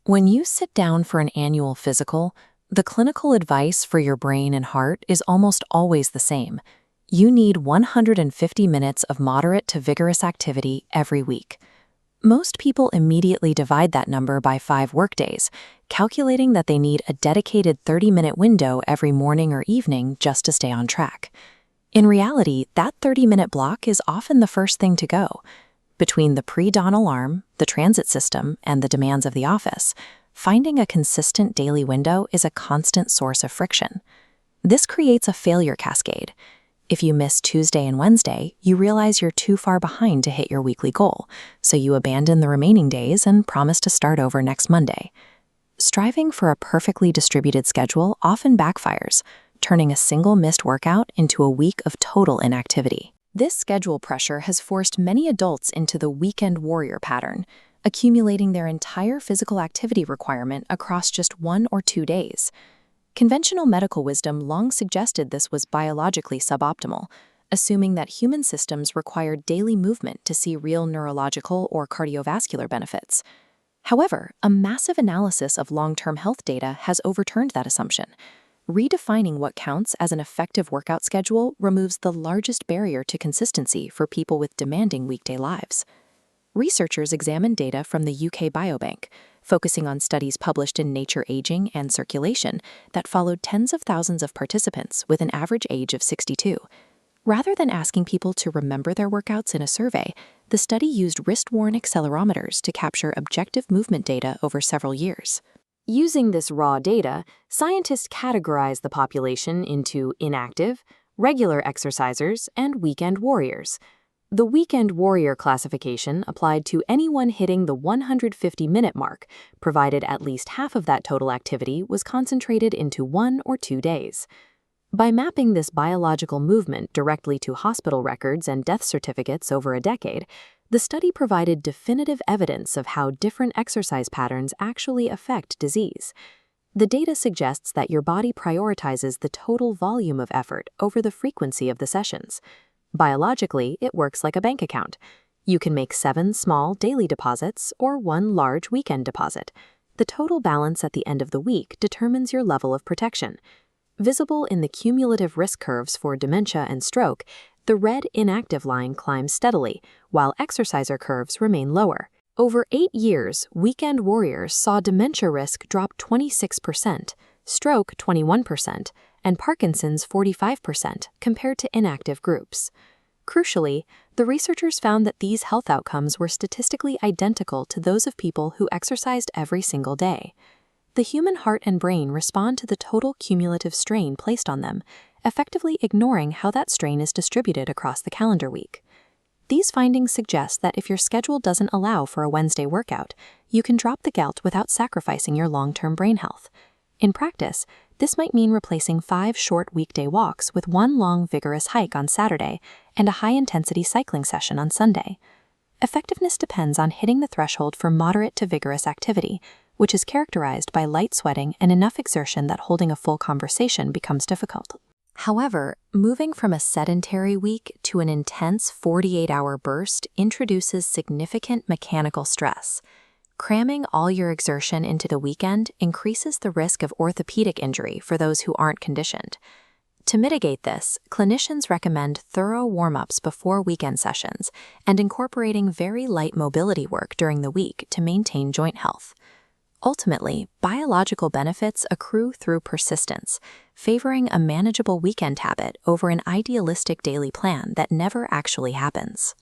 When you sit down for an annual physical, the clinical advice for your brain and heart is almost always the same. You need 150 minutes of moderate to vigorous activity every week. Most people immediately divide that number by 5 workdays, calculating that they need a dedicated 30-minute window every morning or evening just to stay on track. In reality, that 30-minute block is often the first thing to go. Between the pre-dawn alarm, the transit system, and the demands of the office, finding a consistent daily window is a constant source of friction. This creates a failure cascade. If you miss Tuesday and Wednesday, you realize you're too far behind to hit your weekly goal, so you abandon the remaining days and promise to start over next Monday. Striving for a perfectly distributed schedule often backfires, turning a single missed workout into a week of total inactivity. This schedule pressure has forced many adults into the weekend warrior pattern, accumulating their entire physical activity requirement across just 1 or 2 days. Conventional medical wisdom long suggested this was biologically suboptimal, assuming that human systems required daily movement to see real neurological or cardiovascular benefits. However, a massive analysis of long-term health data has overturned that assumption. Redefining what counts as an effective workout schedule removes the largest barrier to consistency for people with demanding weekday lives. Researchers examined data from the UK Biobank, focusing on studies published in Nature Aging and Circulation that followed tens of thousands of participants with an average age of 62. Rather than asking people to remember their workouts in a survey, the study used wrist-worn accelerometers to capture objective movement data over several years. Using this raw data, scientists categorized the population into inactive, regular exercisers, and weekend warriors. The weekend warrior classification applied to anyone hitting the 150-minute mark, provided at least half of that total activity was concentrated into 1 or 2 days. By mapping this biological movement directly to hospital records and death certificates over a decade, the study provided definitive evidence of how different exercise patterns actually affect disease. The data suggests that your body prioritizes the total volume of effort over the frequency of the sessions. Biologically, it works like a bank account. You can make 7 small daily deposits or 1 large weekend deposit. The total balance at the end of the week determines your level of protection. Visible in the cumulative risk curves for dementia and stroke, the red inactive line climbs steadily, while exerciser curves remain lower. Over 8 years, weekend warriors saw dementia risk drop 26%, stroke 21%, and Parkinson's 45% compared to inactive groups. Crucially, the researchers found that these health outcomes were statistically identical to those of people who exercised every single day. The human heart and brain respond to the total cumulative strain placed on them, effectively ignoring how that strain is distributed across the calendar week. These findings suggest that if your schedule doesn't allow for a Wednesday workout, you can drop the gelt without sacrificing your long-term brain health. In practice, this might mean replacing 5 short weekday walks with 1 long, vigorous hike on Saturday and a high-intensity cycling session on Sunday. Effectiveness depends on hitting the threshold for moderate to vigorous activity, which is characterized by light sweating and enough exertion that holding a full conversation becomes difficult. However, moving from a sedentary week to an intense 48-hour burst introduces significant mechanical stress. Cramming all your exertion into the weekend increases the risk of orthopedic injury for those who aren't conditioned. To mitigate this, clinicians recommend thorough warm-ups before weekend sessions and incorporating very light mobility work during the week to maintain joint health. Ultimately, biological benefits accrue through persistence, favoring a manageable weekend habit over an idealistic daily plan that never actually happens.